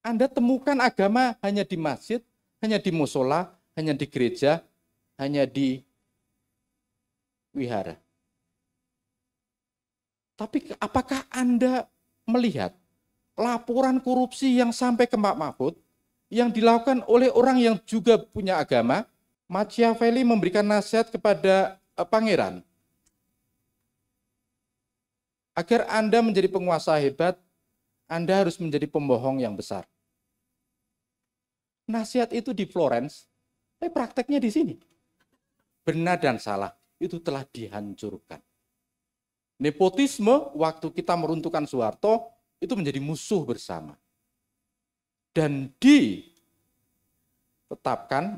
Anda temukan agama hanya di masjid, hanya di musola, hanya di gereja, hanya di wihara. Tapi apakah Anda melihat laporan korupsi yang sampai ke Pak Mahfud yang dilakukan oleh orang yang juga punya agama? Machiavelli memberikan nasihat kepada pangeran, agar Anda menjadi penguasa hebat, Anda harus menjadi pembohong yang besar. Nasihat itu di Florence, tapi prakteknya di sini. Benar dan salah itu telah dihancurkan. Nepotisme waktu kita meruntuhkan Soeharto itu menjadi musuh bersama. Dan ditetapkan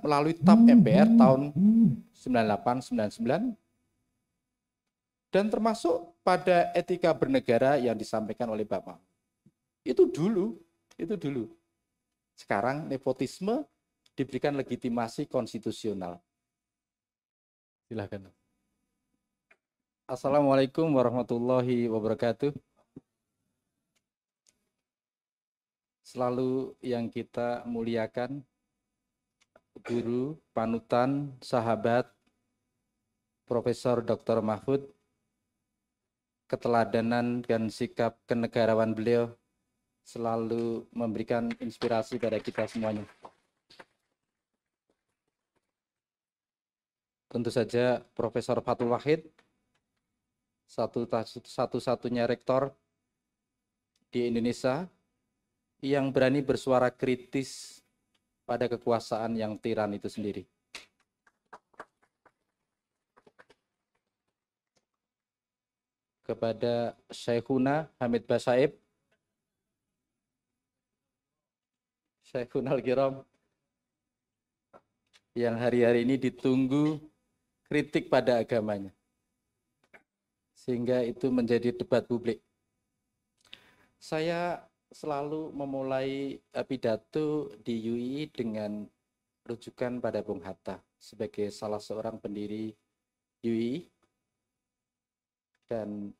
melalui TAP MPR tahun 98-99 dan termasuk pada etika bernegara yang disampaikan oleh Bapak. Itu dulu. Sekarang nepotisme diberikan legitimasi konstitusional. Silakan. Assalamualaikum warahmatullahi wabarakatuh. Selalu yang kita muliakan, guru, panutan, sahabat, Profesor Dr. Mahfud, keteladanan dan sikap kenegarawan beliau selalu memberikan inspirasi pada kita semuanya. Tentu saja Profesor Fathul Wahid, satu-satunya rektor di Indonesia yang berani bersuara kritis pada kekuasaan yang tiran itu sendiri. Kepada Syekhuna Hamid Basaib, Syekhuna Al-Kiram, yang hari-hari ini ditunggu kritik pada agamanya, sehingga itu menjadi debat publik. Saya selalu memulai pidato di UI dengan rujukan pada Bung Hatta sebagai salah seorang pendiri UI, dan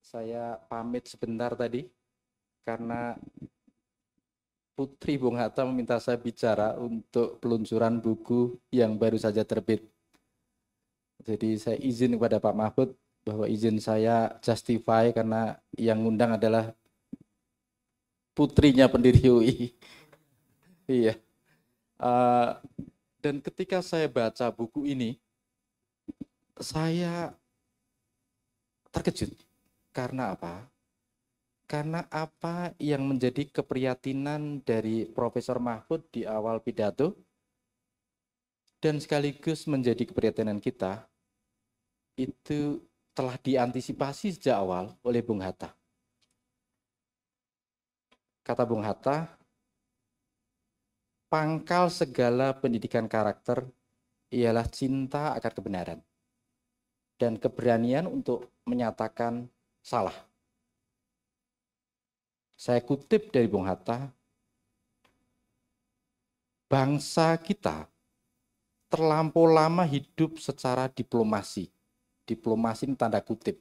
saya pamit sebentar tadi karena Putri Bung Hatta meminta saya bicara untuk peluncuran buku yang baru saja terbit. Jadi saya izin kepada Pak Mahfud bahwa izin saya justify karena yang ngundang adalah putrinya pendiri UI. Iya. Dan ketika saya baca buku ini, saya terkejut. Karena apa? Karena apa yang menjadi keprihatinan dari Profesor Mahfud di awal pidato dan sekaligus menjadi keprihatinan kita, itu telah diantisipasi sejak awal oleh Bung Hatta. Kata Bung Hatta, pangkal segala pendidikan karakter ialah cinta akan kebenaran dan keberanian untuk menyatakan salah. Saya kutip dari Bung Hatta, bangsa kita terlampau lama hidup secara diplomasi. Diplomasi ini tanda kutip.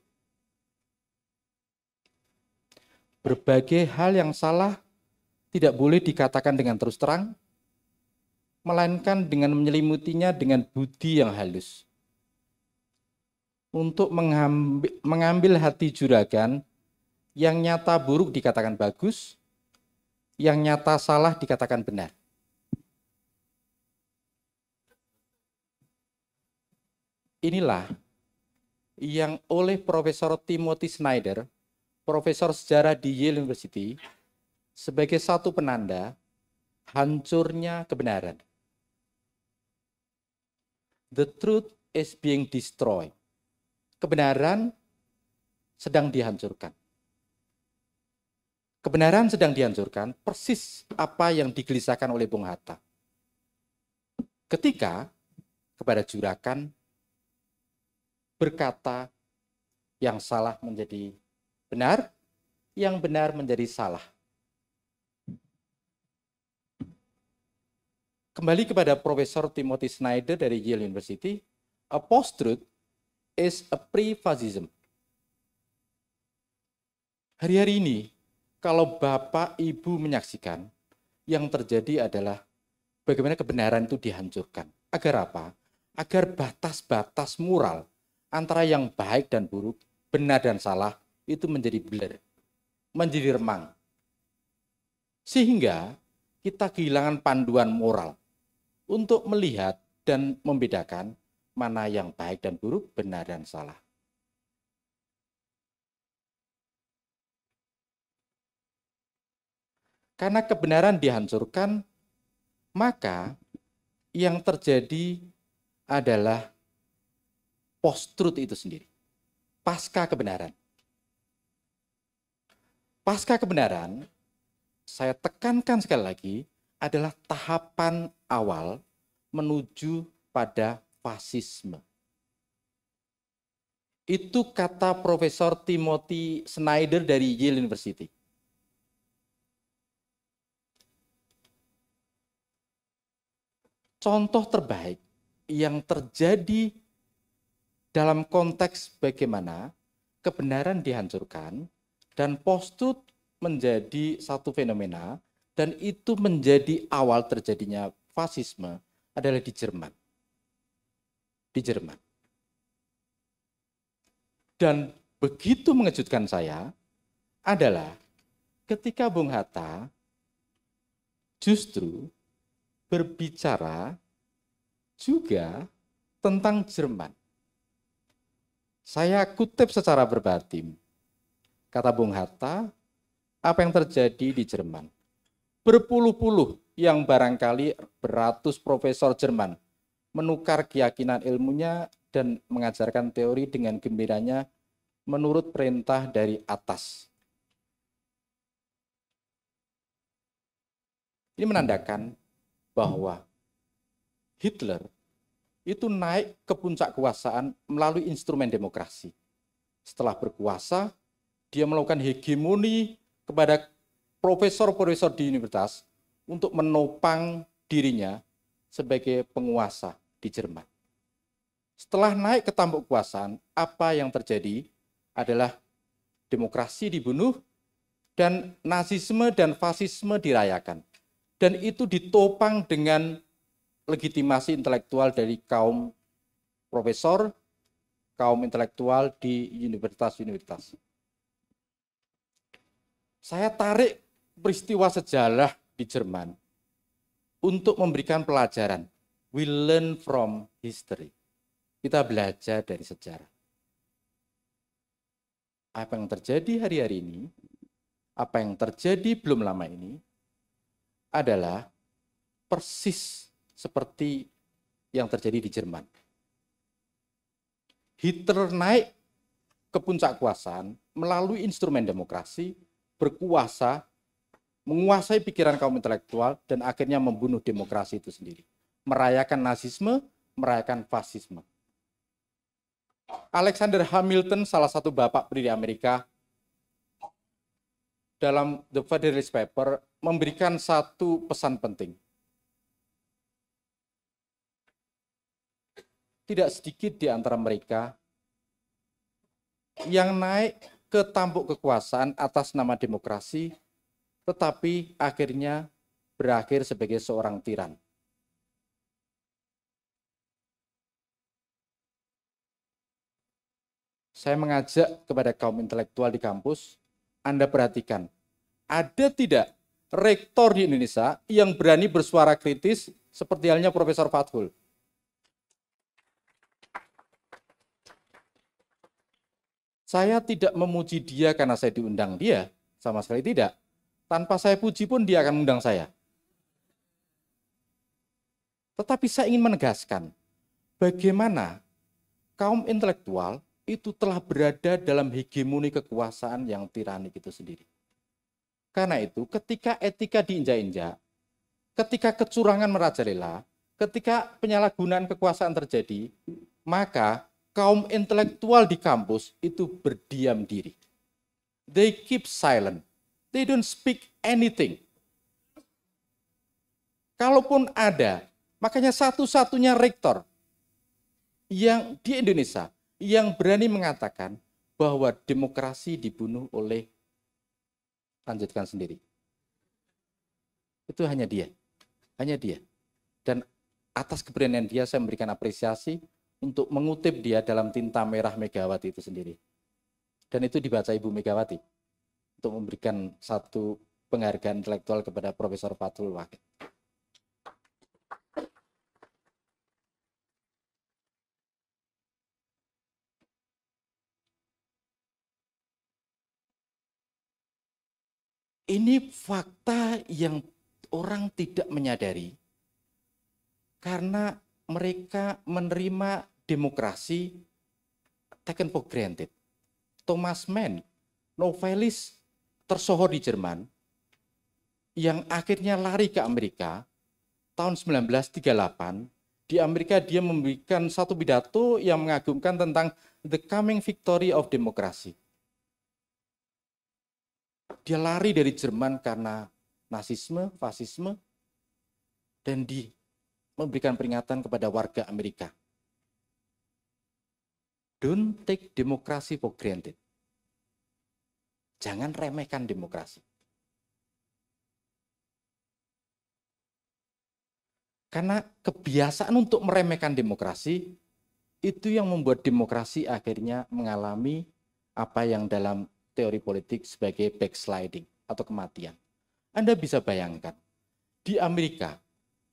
Berbagai hal yang salah tidak boleh dikatakan dengan terus terang, melainkan dengan menyelimutinya dengan budi yang halus. Untuk mengambil hati juragan, yang nyata buruk dikatakan bagus, yang nyata salah dikatakan benar. Inilah yang oleh Profesor Timothy Snyder, profesor sejarah di Yale University, sebagai satu penanda hancurnya kebenaran. The truth is being destroyed. Kebenaran sedang dihancurkan. Kebenaran sedang dihancurkan, persis apa yang digelisahkan oleh Bung Hatta. Ketika kepada juragan berkata yang salah menjadi benar, yang benar menjadi salah. Kembali kepada Profesor Timothy Snyder dari Yale University, a post-truth is a pre-fascism. Hari-hari ini, kalau Bapak Ibu menyaksikan, yang terjadi adalah bagaimana kebenaran itu dihancurkan. Agar apa? Agar batas-batas moral antara yang baik dan buruk, benar dan salah, itu menjadi blur, menjadi remang. Sehingga kita kehilangan panduan moral untuk melihat dan membedakan mana yang baik dan buruk, benar dan salah. Karena kebenaran dihancurkan, maka yang terjadi adalah post-truth itu sendiri. Pasca kebenaran. Pasca kebenaran, saya tekankan sekali lagi, adalah tahapan awal menuju pada fasisme. Itu kata Profesor Timothy Snyder dari Yale University. Contoh terbaik yang terjadi dalam konteks bagaimana kebenaran dihancurkan dan post-truth menjadi satu fenomena dan itu menjadi awal terjadinya fasisme adalah di Jerman. Di Jerman. Dan begitu mengejutkan saya adalah ketika Bung Hatta justru berbicara juga tentang Jerman. Saya kutip secara verbatim. Kata Bung Hatta, apa yang terjadi di Jerman? Berpuluh-puluh yang barangkali beratus profesor Jerman menukar keyakinan ilmunya dan mengajarkan teori dengan gembiranya menurut perintah dari atas. Ini menandakan bahwa Hitler itu naik ke puncak kekuasaan melalui instrumen demokrasi. Setelah berkuasa, dia melakukan hegemoni kepada profesor-profesor di universitas untuk menopang dirinya sebagai penguasa di Jerman. Setelah naik ke tampuk kekuasaan, apa yang terjadi adalah demokrasi dibunuh dan Nazisme dan fasisme dirayakan. Dan itu ditopang dengan legitimasi intelektual dari kaum profesor, kaum intelektual di universitas-universitas. Saya tarik peristiwa sejarah di Jerman untuk memberikan pelajaran. We learn from history. Kita belajar dari sejarah. Apa yang terjadi hari-hari ini, apa yang terjadi belum lama ini, adalah persis seperti yang terjadi di Jerman. Hitler naik ke puncak kekuasaan melalui instrumen demokrasi, berkuasa, menguasai pikiran kaum intelektual, dan akhirnya membunuh demokrasi itu sendiri. Merayakan Nazisme, merayakan fasisme. Alexander Hamilton, salah satu bapak pendiri Amerika, dalam The Federalist Paper, memberikan satu pesan penting. Tidak sedikit di antara mereka yang naik ke tampuk kekuasaan atas nama demokrasi, tetapi akhirnya berakhir sebagai seorang tiran. Saya mengajak kepada kaum intelektual di kampus, Anda perhatikan, ada tidak rektor di Indonesia yang berani bersuara kritis seperti halnya Profesor Fathul? Saya tidak memuji dia karena saya diundang dia, sama sekali tidak. Tanpa saya puji pun dia akan undang saya. Tetapi saya ingin menegaskan, bagaimana kaum intelektual itu telah berada dalam hegemoni kekuasaan yang tiranik itu sendiri. Karena itu, ketika etika diinjak-injak, ketika kecurangan merajalela, ketika penyalahgunaan kekuasaan terjadi, maka kaum intelektual di kampus itu berdiam diri. They keep silent. They don't speak anything. Kalaupun ada, makanya satu-satunya rektor yang di Indonesia yang berani mengatakan bahwa demokrasi dibunuh oleh Lanjutkan sendiri. Itu hanya dia. Hanya dia. Dan atas keberanian dia saya memberikan apresiasi untuk mengutip dia dalam Tinta Merah Megawati itu sendiri. Dan itu dibaca Ibu Megawati untuk memberikan satu penghargaan intelektual kepada Profesor Fathul Wahid. Ini fakta yang orang tidak menyadari karena mereka menerima demokrasi taken for granted. Thomas Mann, novelis tersohor di Jerman, yang akhirnya lari ke Amerika tahun 1938. Di Amerika dia memberikan satu pidato yang mengagumkan tentang the coming victory of democracy. Dia lari dari Jerman karena nasisme, fasisme, dan memberikan peringatan kepada warga Amerika. Don't take demokrasi for granted. Jangan remehkan demokrasi. Karena kebiasaan untuk meremehkan demokrasi, itu yang membuat demokrasi akhirnya mengalami apa yang dalam teori politik sebagai backsliding atau kematian. Anda bisa bayangkan, di Amerika,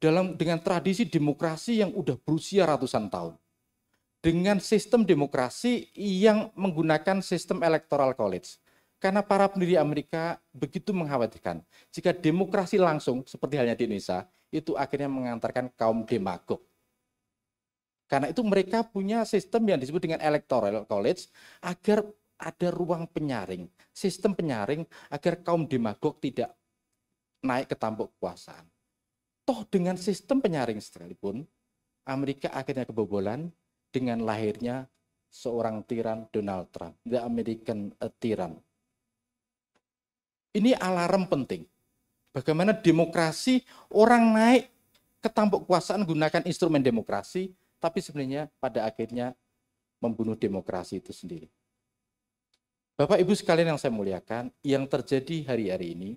dengan tradisi demokrasi yang udah berusia ratusan tahun, dengan sistem demokrasi yang menggunakan sistem electoral college. Karena para pendiri Amerika begitu mengkhawatirkan, jika demokrasi langsung, seperti halnya di Indonesia, itu akhirnya mengantarkan kaum demagog. Karena itu mereka punya sistem yang disebut dengan electoral college, agar ada ruang penyaring, sistem penyaring agar kaum demagog tidak naik ke tampuk kekuasaan. Toh dengan sistem penyaring sekalipun, Amerika akhirnya kebobolan dengan lahirnya seorang tiran Donald Trump, the American Tyrann. Ini alarm penting. Bagaimana demokrasi orang naik ke tampuk kekuasaan menggunakan instrumen demokrasi, tapi sebenarnya pada akhirnya membunuh demokrasi itu sendiri. Bapak Ibu sekalian yang saya muliakan, yang terjadi hari-hari ini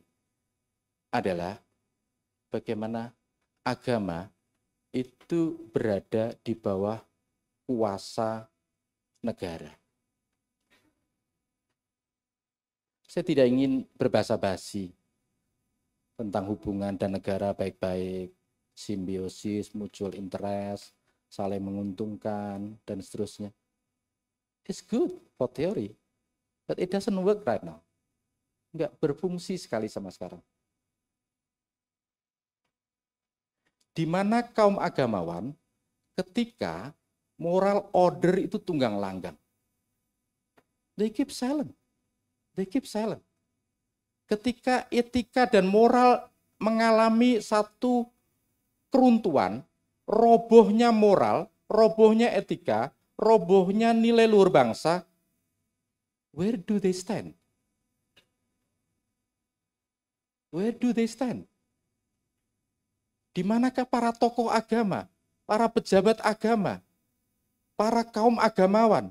adalah bagaimana agama itu berada di bawah kuasa negara. Saya tidak ingin berbasa-basi tentang hubungan dan negara baik-baik, simbiosis, mutual interest, saling menguntungkan, dan seterusnya. It's good for theory. But it doesn't work right now. Enggak berfungsi sekali sama sekarang. Di mana kaum agamawan ketika moral order itu tunggang langgang. They keep silent. They keep silent. Ketika etika dan moral mengalami satu keruntuhan, robohnya moral, robohnya etika, robohnya nilai luhur bangsa, where do they stand? Where do they stand? Di manakah para tokoh agama, para pejabat agama, para kaum agamawan?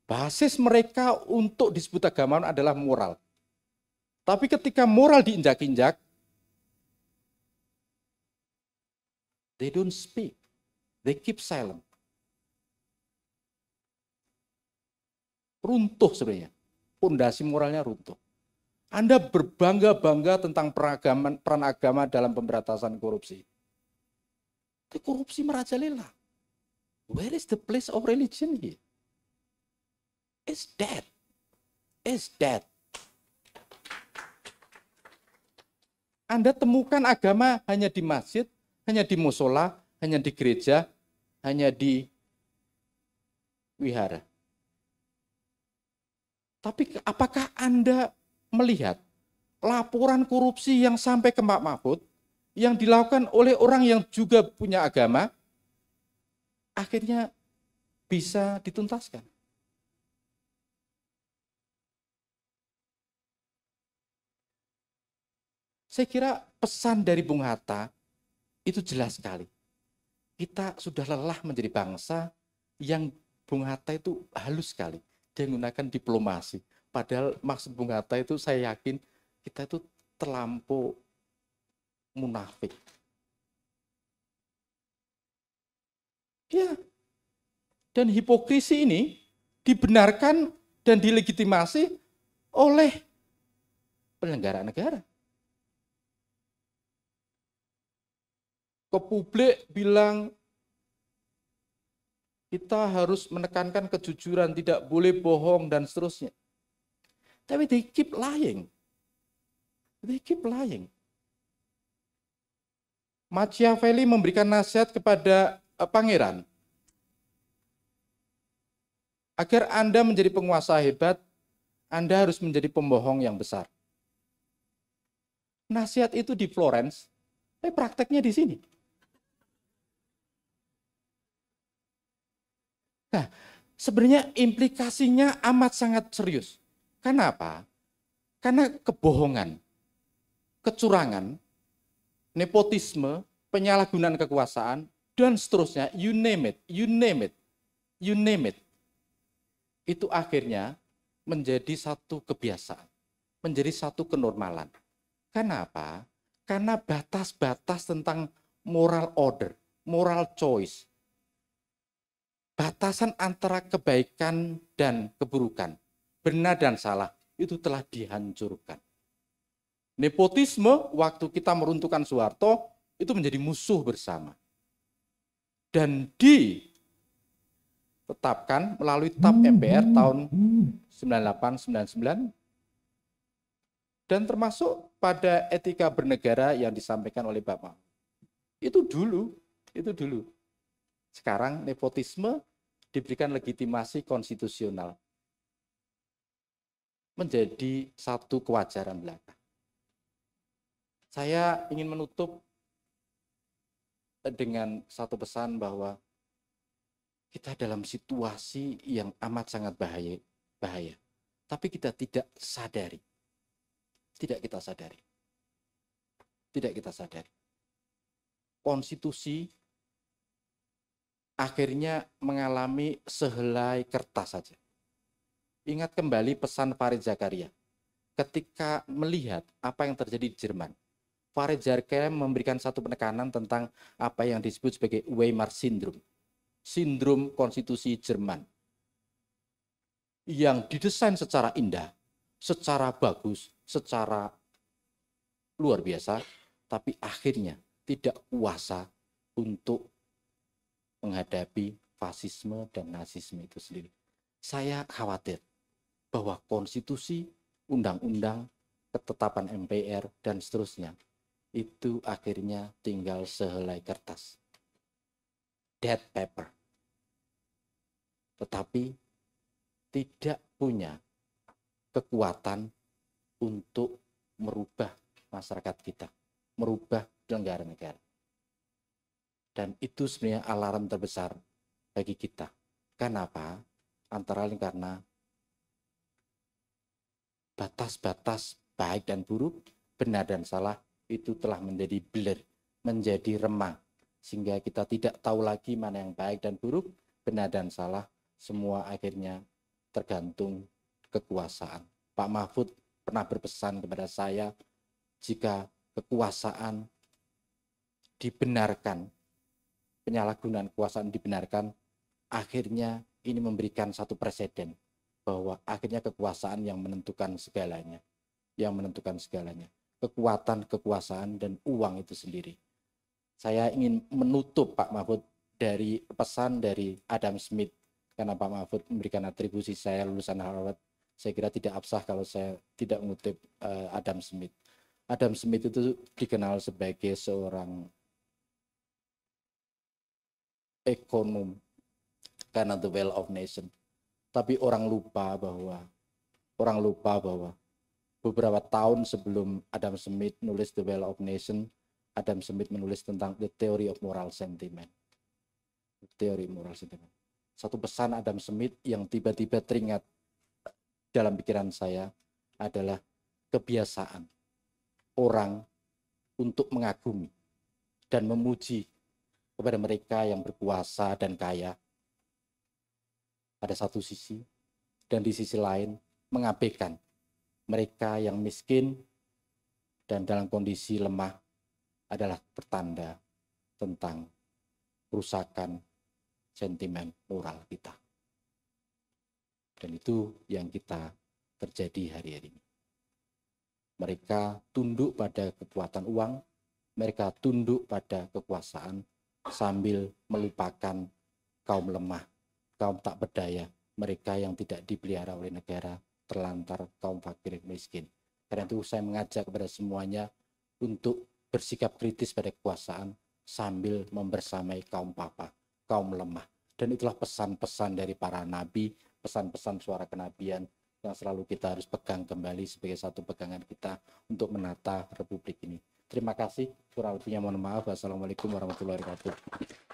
Basis mereka untuk disebut agamawan adalah moral. Tapi ketika moral diinjak-injak, they don't speak. They keep silent. Runtuh sebenarnya. Pondasi moralnya runtuh. Anda berbangga-bangga tentang peran agama dalam pemberantasan korupsi. Korupsi merajalela. Where is the place of religion here? It's dead. It's dead. Anda temukan agama hanya di masjid, hanya di musola, hanya di gereja, hanya di wihara. Tapi apakah Anda melihat laporan korupsi yang sampai ke Pak Mahfud, yang dilakukan oleh orang yang juga punya agama, akhirnya bisa dituntaskan? Saya kira pesan dari Bung Hatta itu jelas sekali. Kita sudah lelah menjadi bangsa yang Bung Hatta itu halus sekali. Dia menggunakan diplomasi. Padahal maksud Bung Hatta itu saya yakin kita itu terlampau munafik. Ya, dan hipokrisi ini dibenarkan dan dilegitimasi oleh penyelenggara negara. Ke publik bilang kita harus menekankan kejujuran, tidak boleh bohong dan seterusnya. Tapi they keep lying. They keep lying. Machiavelli memberikan nasihat kepada pangeran. Agar Anda menjadi penguasa hebat, Anda harus menjadi pembohong yang besar. Nasihat itu di Florence, tapi prakteknya di sini. Nah, sebenarnya implikasinya amat sangat serius. Kenapa? Karena kebohongan, kecurangan, nepotisme, penyalahgunaan kekuasaan, dan seterusnya, you name it, you name it, you name it. Itu akhirnya menjadi satu kebiasaan, menjadi satu kenormalan. Kenapa? Karena batas-batas tentang moral order, moral choice, batasan antara kebaikan dan keburukan, benar dan salah, itu telah dihancurkan. Nepotisme, waktu kita meruntuhkan Soeharto, itu menjadi musuh bersama. Dan ditetapkan melalui TAP MPR tahun 98-99, dan termasuk pada etika bernegara yang disampaikan oleh Bapak. Itu dulu. Sekarang nepotisme diberikan legitimasi konstitusional. Menjadi satu kewajaran belaka. Saya ingin menutup dengan satu pesan bahwa kita dalam situasi yang amat sangat bahaya. Tapi kita tidak sadari. Tidak kita sadari. Konstitusi akhirnya mengalami sehelai kertas saja. Ingat kembali pesan Farid Zakaria. Ketika melihat apa yang terjadi di Jerman, Farid Zakaria memberikan satu penekanan tentang apa yang disebut sebagai Weimar Syndrome. Sindrom konstitusi Jerman. Yang didesain secara indah, secara bagus, secara luar biasa, tapi akhirnya tidak kuasa untuk menghadapi fasisme dan nazisme itu sendiri. Saya khawatir bahwa konstitusi, undang-undang, ketetapan MPR, dan seterusnya, itu akhirnya tinggal sehelai kertas. Dead paper. Tetapi tidak punya kekuatan untuk merubah masyarakat kita, merubah penyelenggara negara. Dan itu sebenarnya alarm terbesar bagi kita. Kenapa? Antara lain karena batas-batas baik dan buruk, benar dan salah, itu telah menjadi blur, menjadi remang. Sehingga kita tidak tahu lagi mana yang baik dan buruk, benar dan salah, semua akhirnya tergantung kekuasaan. Pak Mahfud pernah berpesan kepada saya, jika kekuasaan dibenarkan, penyalahgunaan kekuasaan dibenarkan, akhirnya ini memberikan satu presiden bahwa akhirnya kekuasaan yang menentukan segalanya, kekuatan, kekuasaan, dan uang itu sendiri. Saya ingin menutup Pak Mahfud dari pesan dari Adam Smith, karena Pak Mahfud memberikan atribusi saya lulusan Harvard. Saya kira tidak absah kalau saya tidak mengutip Adam Smith. Adam Smith itu dikenal sebagai seorang ekonom karena The Wealth of Nation. Tapi orang lupa bahwa beberapa tahun sebelum Adam Smith nulis The Wealth of Nation, Adam Smith menulis tentang The Theory of Moral Sentiment. Satu pesan Adam Smith yang tiba-tiba teringat dalam pikiran saya adalah kebiasaan orang untuk mengagumi dan memuji kepada mereka yang berkuasa dan kaya pada satu sisi, dan di sisi lain mengabaikan mereka yang miskin dan dalam kondisi lemah adalah pertanda tentang kerusakan sentimen moral kita. Dan itu yang kita terjadi hari-hari ini. Mereka tunduk pada kekuatan uang, mereka tunduk pada kekuasaan sambil melupakan kaum lemah, kaum tak berdaya, mereka yang tidak dipelihara oleh negara, terlantar, kaum fakir miskin. Karena itu saya mengajak kepada semuanya untuk bersikap kritis pada kekuasaan sambil membersamai kaum papa, kaum lemah. Dan itulah pesan-pesan dari para nabi, pesan-pesan suara kenabian yang selalu kita harus pegang kembali sebagai satu pegangan kita untuk menata republik ini. Terima kasih. Kurang lebihnya mohon maaf. Wassalamualaikum warahmatullahi wabarakatuh.